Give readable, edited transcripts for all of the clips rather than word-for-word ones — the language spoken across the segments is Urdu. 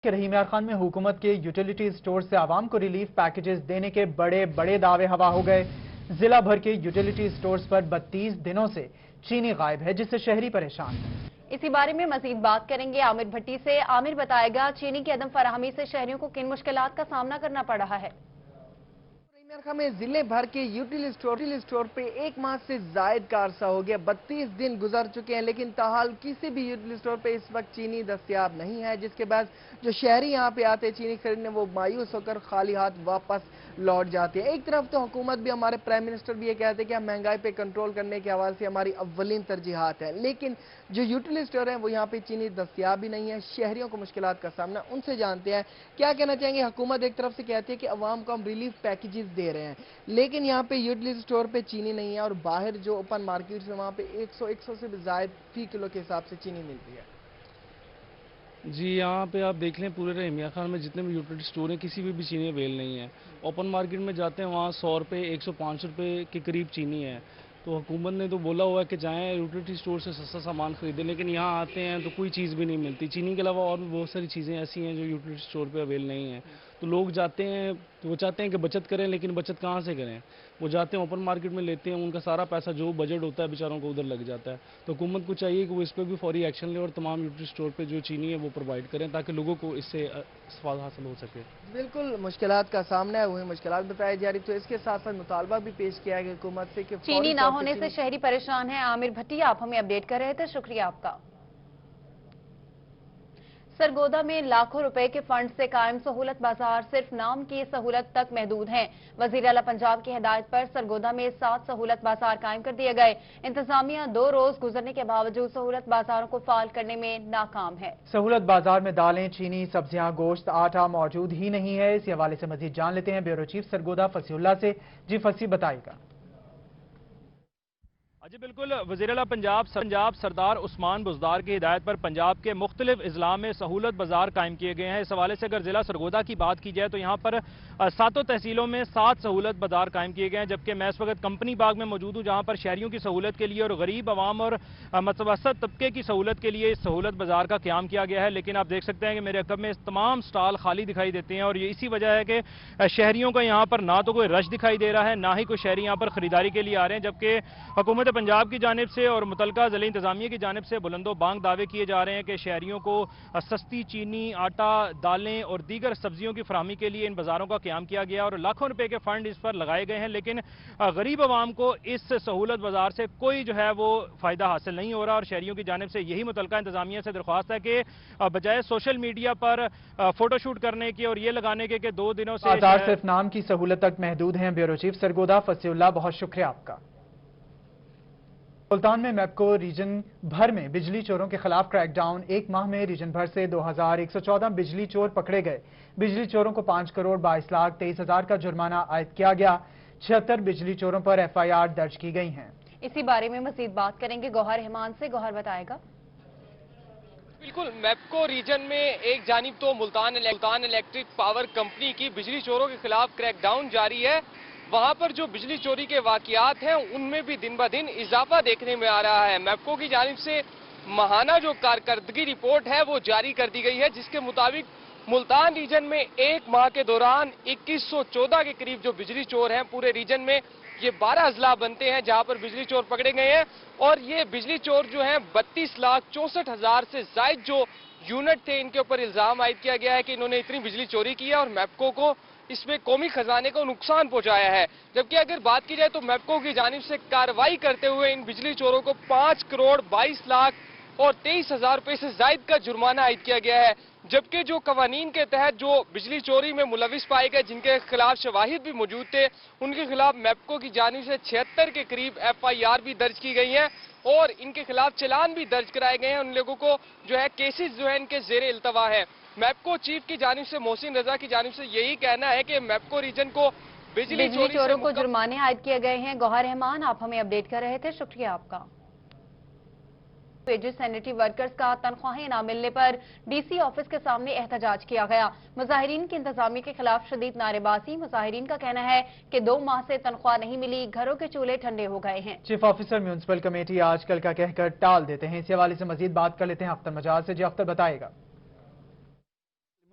کہ رحیم یار خان میں حکومت کے یوٹیلیٹی سٹور سے عوام کو ریلیف پیکیجز دینے کے بڑے بڑے دعوے ہوا ہو گئے۔ ضلع بھر کے یوٹیلیٹی سٹورز پر 32 دنوں سے چینی غائب ہے، جس سے شہری پریشان ہیں۔ اسی بارے میں مزید بات کریں گے عامر بھٹی سے۔ عامر بتائے گا چینی کی عدم فراہمی سے شہریوں کو کن مشکلات کا سامنا کرنا پڑ رہا ہے؟ میں ضلع بھر کے یوٹیلیٹی سٹور پہ ایک ماہ سے زائد کا عرصہ ہو گیا، 32 دن گزر چکے ہیں، لیکن تاحال کسی بھی یوٹیلیٹی سٹور پہ اس وقت چینی دستیاب نہیں ہے، جس کے بعد جو شہری یہاں پہ آتے چینی خریدنے وہ مایوس ہو کر خالی ہاتھ واپس لوٹ جاتے ہیں۔ ایک طرف تو حکومت بھی، ہمارے پرائم منسٹر بھی یہ کہتے ہیں کہ ہم مہنگائی پہ کنٹرول کرنے کے حوالے سے ہماری اولین ترجیحات ہیں، لیکن جو یوٹیلیٹی سٹور ہیں وہ یہاں پہ چینی دستیاب ہی نہیں ہے، شہریوں کو مشکلات کا سامنا ان سے جانتے ہیں۔ کیا کہنا چاہیں گے؟ حکومت ایک طرف سے کہتی ہے کہ عوام کو ہم ریلیف پیکیجز دے رہے ہیں، لیکن یہاں پہ یوٹیلیٹی سٹور پہ چینی نہیں ہے، اور باہر جو اوپن مارکیٹ سے وہاں پہ 100 سے بھی زائد فی کلو کے حساب سے چینی ملتی ہے۔ جی یہاں پہ آپ دیکھ لیں پورے رحیم یار خان میں جتنے بھی یوٹیلیٹی سٹور ہیں کسی بھی چینی اویل نہیں ہے۔ اوپن مارکیٹ میں جاتے ہیں وہاں 100 روپے 105 روپے کے قریب چینی ہے، تو حکومت نے تو بولا ہوا ہے کہ جائیں یوٹیلیٹی سٹور سے سستا سامان خریدیں، لیکن یہاں آتے ہیں تو کوئی چیز بھی نہیں ملتی۔ چینی کے علاوہ اور بھی بہت ساری چیزیں ایسی ہیں جو یوٹیلیٹی سٹور پہ اویل نہیں ہیں، تو لوگ جاتے ہیں تو وہ چاہتے ہیں کہ بچت کریں، لیکن بچت کہاں سے کریں؟ وہ جاتے ہیں اوپن مارکیٹ میں لیتے ہیں، ان کا سارا پیسہ جو بجٹ ہوتا ہے بیچاروں کو ادھر لگ جاتا ہے۔ تو حکومت کو چاہیے کہ وہ اس پہ بھی فوری ایکشن لے اور تمام یوٹیلیٹی سٹور پہ جو چینی ہے وہ پرووائڈ کریں تاکہ لوگوں کو اس سے استفادہ حاصل ہو سکے۔ بالکل مشکلات کا سامنا ہے، وہی مشکلات بتائی جا رہی، تو اس کے ساتھ ساتھ مطالبہ بھی پیش کیا گیا حکومت سے کہ چینی نہ ہونے سے شہری پریشان ہیں۔ عامر بھٹی آپ ہمیں اپڈیٹ کر رہے تھے، شکریہ آپ کا۔ سرگودا میں لاکھوں روپے کے فنڈ سے قائم سہولت بازار صرف نام کی سہولت تک محدود ہیں۔ وزیر اعلیٰ پنجاب کی ہدایت پر سرگودا میں 7 سہولت بازار قائم کر دیے گئے۔ انتظامیہ 2 روز گزرنے کے باوجود سہولت بازاروں کو فعال کرنے میں ناکام ہے۔ سہولت بازار میں دالیں، چینی، سبزیاں، گوشت، آٹا موجود ہی نہیں ہے۔ اسی حوالے سے مزید جان لیتے ہیں بیورو چیف سرگودا فصیح اللہ سے۔ جی فصیح بتائے گا۔ جی بالکل، وزیر اعلیٰ پنجاب سردار عثمان بزدار کی ہدایت پر پنجاب کے مختلف اضلاع میں سہولت بازار قائم کیے گئے ہیں۔ اس حوالے سے اگر ضلع سرگودا کی بات کی جائے تو یہاں پر 7 تحصیلوں میں 7 سہولت بازار قائم کیے گئے ہیں، جبکہ میں اس وقت کمپنی باغ میں موجود ہوں جہاں پر شہریوں کی سہولت کے لیے اور غریب عوام اور متوسط طبقے کی سہولت کے لیے اس سہولت بازار کا قیام کیا گیا ہے، لیکن آپ دیکھ سکتے ہیں کہ میرے عقب میں تمام سٹال خالی دکھائی دیتے ہیں، اور یہ اسی وجہ ہے کہ شہریوں کا یہاں پر نہ تو کوئی رش دکھائی دے رہا ہے، نہ ہی کوئی شہری یہاں پر خریداری کے لیے آ رہے ہیں، جبکہ حکومت پنجاب کی جانب سے اور متعلقہ ضلعی انتظامیہ کی جانب سے بلند و بانگ دعوے کیے جا رہے ہیں کہ شہریوں کو سستی چینی، آٹا، دالیں اور دیگر سبزیوں کی فراہمی کے لیے ان بازاروں کا قیام کیا گیا اور لاکھوں روپے کے فنڈ اس پر لگائے گئے ہیں، لیکن غریب عوام کو اس سہولت بازار سے کوئی جو ہے وہ فائدہ حاصل نہیں ہو رہا، اور شہریوں کی جانب سے یہی متعلقہ انتظامیہ سے درخواست ہے کہ بجائے سوشل میڈیا پر فوٹو شوٹ کرنے کی اور یہ لگانے کے کہ 2 دنوں سے بازار صرف نام کی سہولت تک محدود ہیں۔ بیورو چیف سرگودا فصیح اللہ، بہت شکریہ آپ کا۔ ملتان میں میپکو ریجن بھر میں بجلی چوروں کے خلاف کریک ڈاؤن۔ ایک ماہ میں ریجن بھر سے 2114 بجلی چور پکڑے گئے۔ بجلی چوروں کو 5 کروڑ 22 لاکھ 23 ہزار کا جرمانہ عائد کیا گیا۔ 76 بجلی چوروں پر FIR درج کی گئی ہیں۔ اسی بارے میں مزید بات کریں گے گوہر رحمان سے۔ گوہر بتائے گا۔ بالکل، میپکو ریجن میں ایک جانب تو ملتان الیکٹرک پاور کمپنی کی بجلی چوروں کے خلاف کریک ڈاؤن جاری ہے، وہاں پر جو بجلی چوری کے واقعات ہیں ان میں بھی دن بدن اضافہ دیکھنے میں آ رہا ہے۔ میپکو کی جانب سے ماہانہ جو کارکردگی رپورٹ ہے وہ جاری کر دی گئی ہے، جس کے مطابق ملتان ریجن میں ایک ماہ کے دوران 2114 کے قریب جو بجلی چور ہیں پورے ریجن میں، یہ 12 اضلاع بنتے ہیں جہاں پر بجلی چور پکڑے گئے ہیں، اور یہ بجلی چور جو ہیں 32,64,000 سے زائد جو یونٹ تھے ان کے اوپر الزام عائد کیا گیا ہے کہ انہوں نے اتنی بجلی چوری کی ہے اور میپکو کو اس میں قومی خزانے کو نقصان پہنچایا ہے۔ جبکہ اگر بات کی جائے تو میپکو کی جانب سے کارروائی کرتے ہوئے ان بجلی چوروں کو 5 کروڑ 22 لاکھ اور 23 ہزار روپے سے زائد کا جرمانہ عائد کیا گیا ہے، جبکہ جو قوانین کے تحت جو بجلی چوری میں ملوث پائے گئے جن کے خلاف شواہد بھی موجود تھے ان کے خلاف میپکو کی جانب سے 76 کے قریب FIR بھی درج کی گئی ہیں اور ان کے خلاف چلان بھی درج کرائے گئے ہیں۔ ان لوگوں کو جو ہے کیسز جو ہے ان کے زیر التوا ہے۔ میپکو چیف کی جانب سے محسن رضا کی جانب سے یہی کہنا ہے کہ میپکو ریجن کو بجلی چوروں کو جرمانے عائد کیے گئے ہیں۔ گوہر رحمان آپ ہمیں اپڈیٹ کر رہے تھے، شکریہ آپ کا۔ ویجز سینیٹری ورکرز کا تنخواہیں نہ ملنے پر DC آفس کے سامنے احتجاج کیا گیا۔ مظاہرین کی انتظامیہ کے خلاف شدید نعرے بازی۔ مظاہرین کا کہنا ہے کہ 2 ماہ سے تنخواہ نہیں ملی، گھروں کے چولہے ٹھنڈے ہو گئے ہیں۔ چیف آفیسر میونسپل کمیٹی آج کل کا کہہ کر ٹال دیتے ہیں۔ اسی حوالے سے مزید بات کر لیتے ہیں اختر مجاز سے۔ جی اختر بتائے گا۔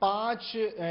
5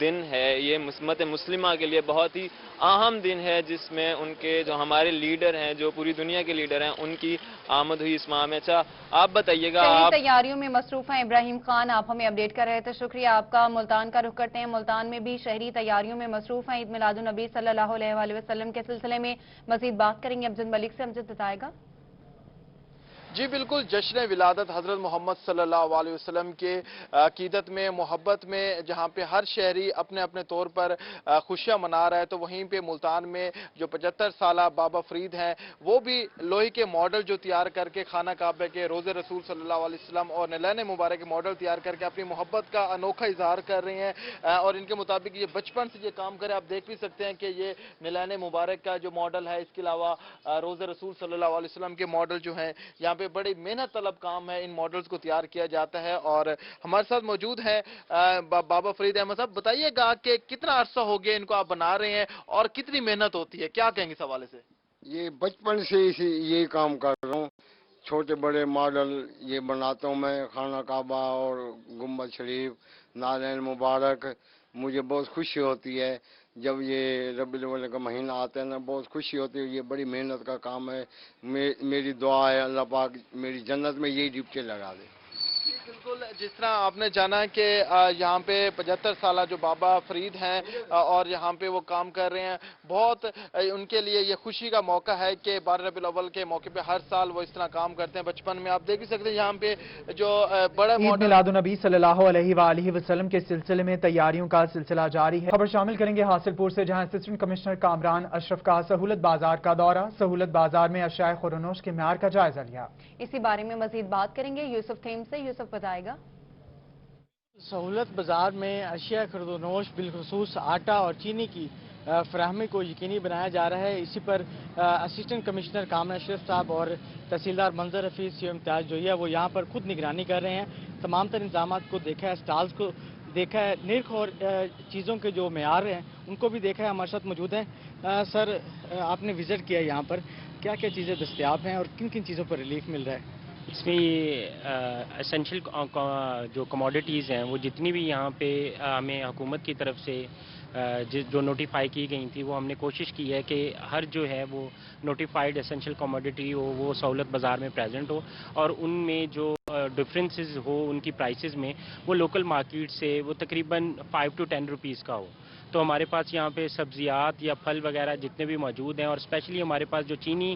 دن ہے، یہ امت مسلمہ کے لیے بہت ہی اہم دن ہے، جس میں ان کے جو ہمارے لیڈر ہیں، جو پوری دنیا کے لیڈر ہیں، ان کی آمد ہوئی اس ماہ میں۔ اچھا آپ بتائیے گا، شہری آپ تیاریوں میں مصروف ہیں ابراہیم خان، آپ ہمیں اپڈیٹ کر رہے تھے، شکریہ آپ کا۔ ملتان کا رخ کرتے ہیں، ملتان میں بھی شہری تیاریوں میں مصروف ہیں، عید میلاد النبی صلی اللہ علیہ وسلم کے سلسلے میں مزید بات کریں گے امجد ملک سے۔ امجد بتائے گا۔ جی بالکل، جشن ولادت حضرت محمد صلی اللہ علیہ وسلم کے عقیدت میں، محبت میں، جہاں پہ ہر شہری اپنے اپنے طور پر خوشیاں منا رہا ہے، تو وہیں پہ ملتان میں جو 75 سالہ بابا فرید ہیں، وہ بھی لوہے کے ماڈل جو تیار کر کے خانہ کعبہ کے روضہ رسول صلی اللہ علیہ وسلم اور نلین مبارک کے ماڈل تیار کر کے اپنی محبت کا انوکھا اظہار کر رہے ہیں، اور ان کے مطابق یہ بچپن سے یہ کام کرے۔ آپ دیکھ بھی سکتے ہیں کہ یہ نلین مبارک کا جو ماڈل ہے، اس کے علاوہ روضہ رسول صلی اللہ علیہ وسلم کے ماڈل جو ہیں، یہاں پہ بڑی محنت طلب کام ہے، ان ماڈلز کو تیار کیا جاتا ہے۔ اور ہمارے ساتھ موجود ہیں بابا فرید احمد صاحب، بتائیے گا کہ کتنا عرصہ ہو گیا ان کو آپ بنا رہے ہیں اور کتنی محنت ہوتی ہے، کیا کہیں گے اس حوالے سے؟ یہ بچپن سے یہی کام کر رہا ہوں، چھوٹے بڑے ماڈل یہ بناتا ہوں میں، خانہ کعبہ اور گنبد شریف، نالین مبارک۔ مجھے بہت خوشی ہوتی ہے جب یہ ربیع الاول کا مہینہ آتا ہے نا، بہت خوشی ہوتی ہے۔ یہ بڑی محنت کا کام ہے، میری دعا ہے اللہ پاک میری جنت میں یہی ڈپٹے لگا دے۔ بالکل، جس طرح آپ نے جانا کہ یہاں پہ 75 سالہ جو بابا فرید ہیں اور یہاں پہ وہ کام کر رہے ہیں، بہت ان کے لیے یہ خوشی کا موقع ہے کہ 12 ربیع الاول کے موقع پہ ہر سال وہ اس طرح کام کرتے ہیں۔ بچپن میں آپ دیکھ سکتے ہیں یہاں پہ جو بڑا عید میلاد النبی صلی اللہ علیہ وآلہ وسلم کے سلسلے میں تیاریوں کا سلسلہ جاری ہے۔ خبر شامل کریں گے حاصل پور سے، جہاں اسسٹنٹ کمشنر کامران اشرف کا سہولت بازار کا دورہ، سہولت بازار میں اشیاء خورنوش کے معیار کا جائزہ لیا۔ اسی بارے میں مزید بات کریں گے یوسف تھیم سے، یوسف بتائے گا۔ سہولت بازار میں اشیاء خردونوش بالخصوص آٹا اور چینی کی فراہمی کو یقینی بنایا جا رہا ہے۔ اسی پر اسسٹنٹ کمشنر کامران اشرف صاحب اور تحصیلدار منظر حفیظ سی امتیاز جو ہے وہ یہاں پر خود نگرانی کر رہے ہیں، تمام تر انتظامات کو دیکھا ہے، سٹالز کو دیکھا ہے، نرخ اور چیزوں کے جو معیار ہیں ان کو بھی دیکھا ہے۔ ہمارے ساتھ موجود ہیں سر، آپ نے وزٹ کیا یہاں پر، کیا کیا چیزیں دستیاب ہیں اور کن کن چیزوں پر ریلیف مل رہا ہے؟ اس میں اسینشل جو کموڈیٹیز ہیں وہ جتنی بھی یہاں پہ ہمیں حکومت کی طرف سے جو نوٹیفائی کی گئی تھی، وہ ہم نے کوشش کی ہے کہ ہر جو ہے وہ نوٹیفائڈ اسینشل کموڈیٹی ہو وہ سہولت بازار میں پریزنٹ ہو، اور ان میں جو ڈفرینسز ہو ان کی پرائسز میں وہ لوکل مارکیٹ سے وہ تقریباً 5 to 10 روپیز کا ہو۔ تو ہمارے پاس یہاں پہ سبزیات یا پھل وغیرہ جتنے بھی موجود ہیں، اور اسپیشلی ہمارے پاس جو چینی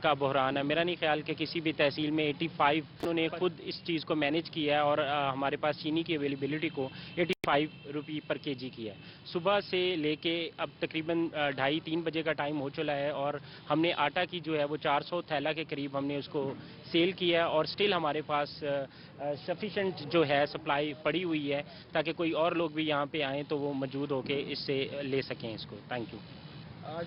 کا بحران ہے، میرا نہیں خیال کہ کسی بھی تحصیل میں 85 انہوں نے خود اس چیز کو مینیج کیا ہے، اور ہمارے پاس چینی کی اویلیبلٹی کو 85 روپی پر کے جی کیا ہے۔ صبح سے لے کے اب تقریباً 2:30-3 بجے کا ٹائم ہو چلا ہے، اور ہم نے آٹا کی جو ہے وہ 400 تھیلا کے قریب ہم نے اس کو سیل کیا ہے، اور سٹل ہمارے پاس سفیشینٹ جو ہے سپلائی پڑی ہوئی ہے، تاکہ کوئی اور لوگ بھی یہاں پہ آئیں تو وہ موجود ہو کے اس سے لے سکیں اس کو۔ Thank you.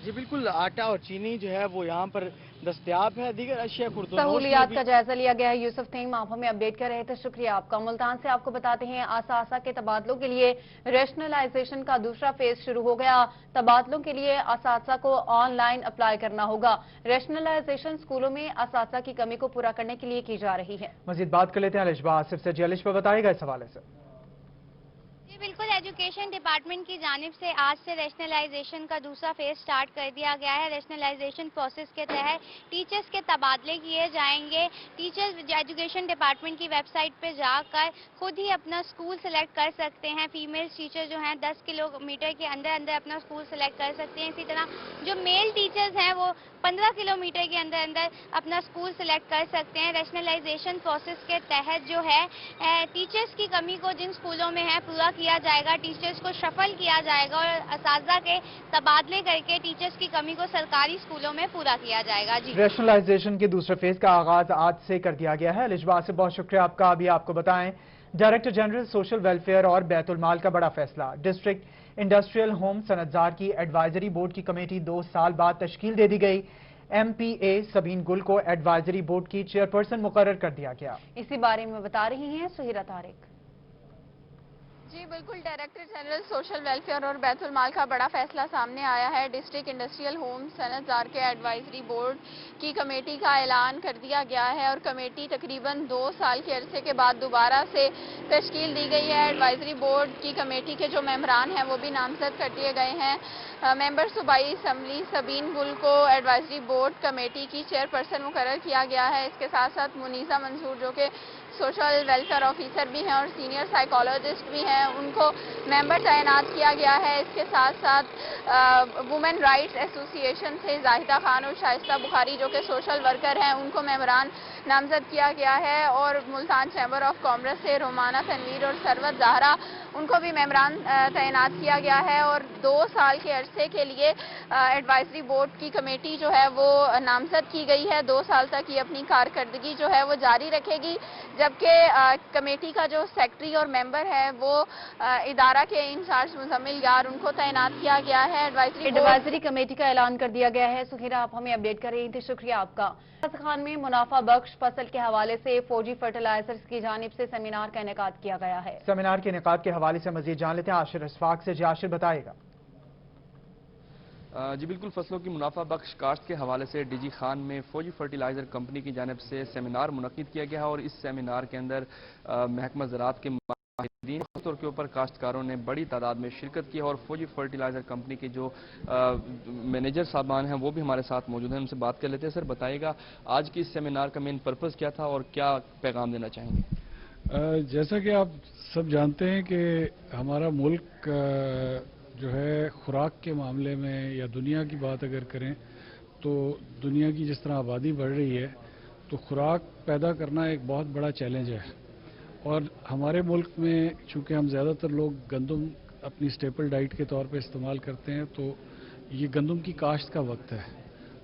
جی بالکل، آٹا اور چینی جو ہے وہ یہاں پر دستیاب ہے، دیگر اشیاء خردونوش سہولیات کا جائزہ لیا گیا ہے۔ یوسف تھیم، آپ ہمیں اپڈیٹ کر رہے تھے، شکریہ آپ کا۔ ملتان سے آپ کو بتاتے ہیں اساتذہ کے تبادلوں کے لیے ریشنلائزیشن کا دوسرا فیز شروع ہو گیا۔ تبادلوں کے لیے اساتذہ کو آن لائن اپلائی کرنا ہوگا۔ ریشنلائزیشن اسکولوں میں اساتذہ کی کمی کو پورا کرنے کے لیے کی جا رہی ہے۔ مزید بات کر لیتے ہیں الشبا آصف سے، جی الشبا بتائے گا اس حوالے سے۔ جی بالکل، ایجوکیشن ڈپارٹمنٹ کی جانب سے آج سے ریشنلائزیشن کا دوسرا فیز سٹارٹ کر دیا گیا ہے۔ ریشنلائزیشن پروسیس کے تحت ٹیچرز کے تبادلے کیے جائیں گے۔ ٹیچرز ایجوکیشن ڈپارٹمنٹ کی ویب سائٹ پہ جا کر خود ہی اپنا اسکول سلیکٹ کر سکتے ہیں۔ فیمیل ٹیچر جو ہیں 10 کلومیٹر کے اندر اندر اپنا اسکول سلیکٹ کر سکتے ہیں۔ اسی طرح جو میل ٹیچرز ہیں وہ 15 کلومیٹر کے اندر اندر اپنا اسکول سلیکٹ کر سکتے ہیں۔ ریشنلائزیشن پروسیس کے تحت جو ہے ٹیچرز کی کمی کو جن اسکولوں میں ہے پورا کیا جائے گا، ٹیچرز کو شفل کیا جائے گا اور اساتذہ کے تبادلے کر کے ٹیچرز کی کمی کو سرکاری اسکولوں میں پورا کیا جائے گا۔ جی ریشنلائزیشن کے دوسرے فیز کا آغاز آج سے کر دیا گیا ہے۔ الشبا سے بہت شکریہ آپ کا۔ ابھی آپ کو بتائیں ڈائریکٹر جنرل سوشل ویلفیئر اور بیت المال کا بڑا فیصلہ، ڈسٹرکٹ انڈسٹریل ہوم صنعتزار کی ایڈوائزری بورڈ کی کمیٹی 2 سال بعد تشکیل دے دی گئی۔ ایم پی اے سبین گل کو ایڈوائزری بورڈ کی چیئرپرسن مقرر کر دیا گیا۔ اسی بارے میں بتا رہی ہیں سہیرہ طارق۔ جی بالکل، ڈائریکٹر جنرل سوشل ویلفیئر اور بیت المال کا بڑا فیصلہ سامنے آیا ہے۔ ڈسٹرکٹ انڈسٹریل ہوم صنعت زار کے ایڈوائزری بورڈ کی کمیٹی کا اعلان کر دیا گیا ہے اور کمیٹی تقریباً 2 سال کے عرصے کے بعد دوبارہ سے تشکیل دی گئی ہے۔ ایڈوائزری بورڈ کی کمیٹی کے جو ممبران ہیں وہ بھی نامزد کر دیے گئے ہیں۔ ممبر صوبائی اسمبلی سبین گل کو ایڈوائزری بورڈ کمیٹی کی چیئرپرسن مقرر کیا گیا ہے۔ اس کے ساتھ ساتھ منیزہ منصور جو کہ سوشل ویلفیئر آفیسر بھی ہیں اور سینئر سائیکالوجسٹ بھی ہیں، ان کو ممبر تعینات کیا گیا ہے۔ اس کے ساتھ ساتھ وومن رائٹس ایسوسی ایشن سے زاہدہ خان اور شائستہ بخاری جو کہ سوشل ورکر ہیں، ان کو ممبران نامزد کیا گیا ہے، اور ملتان چیمبر آف کامرس سے رومانہ تنویر اور ثروت زہرا ان کو بھی ممبران تعینات کیا گیا ہے، اور 2 سال کے عرصے کے لیے ایڈوائزری بورڈ کی کمیٹی جو ہے وہ نامزد کی گئی ہے۔ 2 سال تک یہ اپنی کارکردگی جو ہے وہ جاری رکھے گی، جبکہ کمیٹی کا جو سیکرٹری اور ممبر ہے وہ ادارہ کے انچارج مزمل یار ان کو تعینات کیا گیا ہے۔ ایڈوائزری کمیٹی کا اعلان کر دیا گیا ہے۔ سہیرا، آپ ہمیں اپڈیٹ کر رہی تھی، شکریہ آپ کا۔ خان میں منافع بخش فصل کے حوالے سے فوجی فرٹیلائزرز کی جانب سے سیمینار کا انعقاد کیا گیا ہے۔ سیمینار کے انعقاد کے حوالے سے مزید جان لیتے ہیں عاشر اشفاق سے۔ عاشر بتائے گا۔ جی بالکل، فصلوں کی منافع بخش کاشت کے حوالے سے ڈی جی خان میں فوجی فرٹیلائزر کمپنی کی جانب سے سیمینار منعقد کیا گیا ہے، اور اس سیمینار کے اندر محکمہ زراعت کے ماہرین خاص طور کے اوپر کاشتکاروں نے بڑی تعداد میں شرکت کی، اور فوجی فرٹیلائزر کمپنی کے جو مینیجر صاحبان ہیں وہ بھی ہمارے ساتھ موجود ہیں، ان سے بات کر لیتے ہیں۔ سر بتائیے گا آج کی اس سیمینار کا مین پرپز کیا تھا اور کیا پیغام دینا چاہیں گے؟ جیسا کہ آپ سب جانتے ہیں کہ ہمارا ملک جو ہے خوراک کے معاملے میں یا دنیا کی بات اگر کریں تو دنیا کی جس طرح آبادی بڑھ رہی ہے تو خوراک پیدا کرنا ایک بہت بڑا چیلنج ہے، اور ہمارے ملک میں چونکہ ہم زیادہ تر لوگ گندم اپنی سٹیپل ڈائٹ کے طور پہ استعمال کرتے ہیں، تو یہ گندم کی کاشت کا وقت ہے،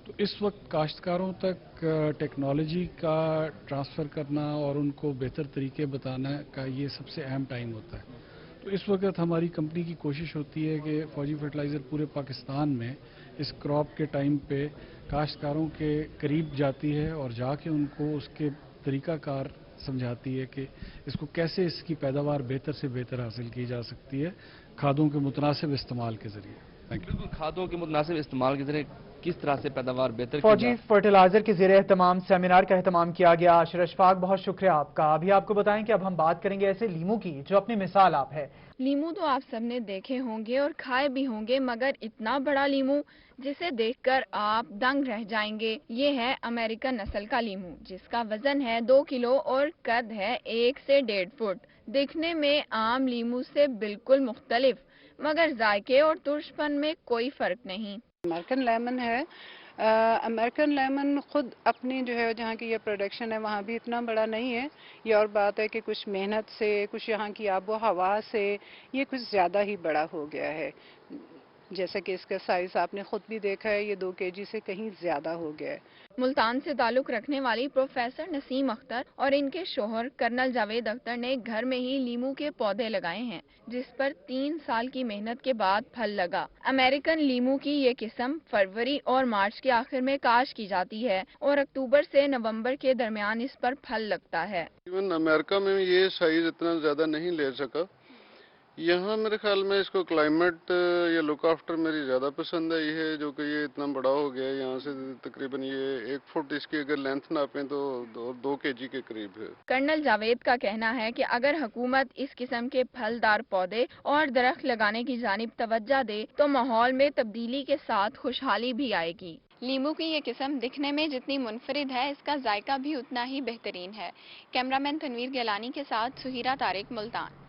تو اس وقت کاشتکاروں تک ٹیکنالوجی کا ٹرانسفر کرنا اور ان کو بہتر طریقے بتانا کا یہ سب سے اہم ٹائم ہوتا ہے۔ تو اس وقت ہماری کمپنی کی کوشش ہوتی ہے کہ فوجی فرٹیلائزر پورے پاکستان میں اس کراپ کے ٹائم پہ کاشتکاروں کے قریب جاتی ہے اور جا کے ان کو اس کے طریقہ کار سمجھاتی ہے کہ اس کو کیسے اس کی پیداوار بہتر سے بہتر حاصل کی جا سکتی ہے کھادوں کے متناسب استعمال کے ذریعے۔ بالکل، کھادوں کے متناسب استعمال کے ذریعے کس طرح سے پیداوار بہتر فوجی فرٹیلائزر کے زیر اہتمام سیمینار کا اہتمام کیا گیا۔ عاشر اشفاق، بہت شکریہ آپ کا۔ ابھی آپ کو بتائیں کہ اب ہم بات کریں گے ایسے لیمو کی جو اپنی مثال آپ ہے۔ لیمو تو آپ سب نے دیکھے ہوں گے اور کھائے بھی ہوں گے، مگر اتنا بڑا لیمو جسے دیکھ کر آپ دنگ رہ جائیں گے، یہ ہے امریکن نسل کا لیمو، جس کا وزن ہے 2 کلو اور قد ہے 1 سے 1.5 فٹ۔ دیکھنے میں عام لیمو سے بالکل مختلف، مگر ذائقے اور ترش پن میں کوئی فرق نہیں۔ امریکن لیمن ہے۔ امریکن لیمن خود اپنی جو ہے جہاں کی یہ پروڈکشن ہے وہاں بھی اتنا بڑا نہیں ہے، یہ اور بات ہے کہ کچھ محنت سے، کچھ یہاں کی آب و ہوا سے یہ کچھ زیادہ ہی بڑا ہو گیا ہے، جیسا کہ اس کا سائز آپ نے خود بھی دیکھا ہے، یہ 2 kg سے کہیں زیادہ ہو گیا ہے۔ ملتان سے تعلق رکھنے والی پروفیسر نسیم اختر اور ان کے شوہر کرنل جاوید اختر نے گھر میں ہی لیمو کے پودے لگائے ہیں، جس پر 3 سال کی محنت کے بعد پھل لگا۔ امریکن لیمو کی یہ قسم فروری اور مارچ کے آخر میں کاشت کی جاتی ہے اور اکتوبر سے نومبر کے درمیان اس پر پھل لگتا ہے۔ امریکہ میں یہ سائز اتنا زیادہ نہیں لے سکا، یہاں میرے خیال میں اس کو کلائمیٹ یا لک آفٹر میری زیادہ پسند ہے، یہ ہے جو کہ یہ اتنا بڑا ہو گیا ہے، یہاں سے تقریباً یہ 1 فٹ اس کی اگر لینتھ ناپیں تو 2 kg کے قریب ہے۔ کرنل جاوید کا کہنا ہے کہ اگر حکومت اس قسم کے پھلدار پودے اور درخت لگانے کی جانب توجہ دے تو ماحول میں تبدیلی کے ساتھ خوشحالی بھی آئے گی۔ لیمو کی یہ قسم دکھنے میں جتنی منفرد ہے، اس کا ذائقہ بھی اتنا ہی بہترین ہے۔ کیمرامین تنویر گیلانی کے ساتھ سہیرا طارق، ملتان۔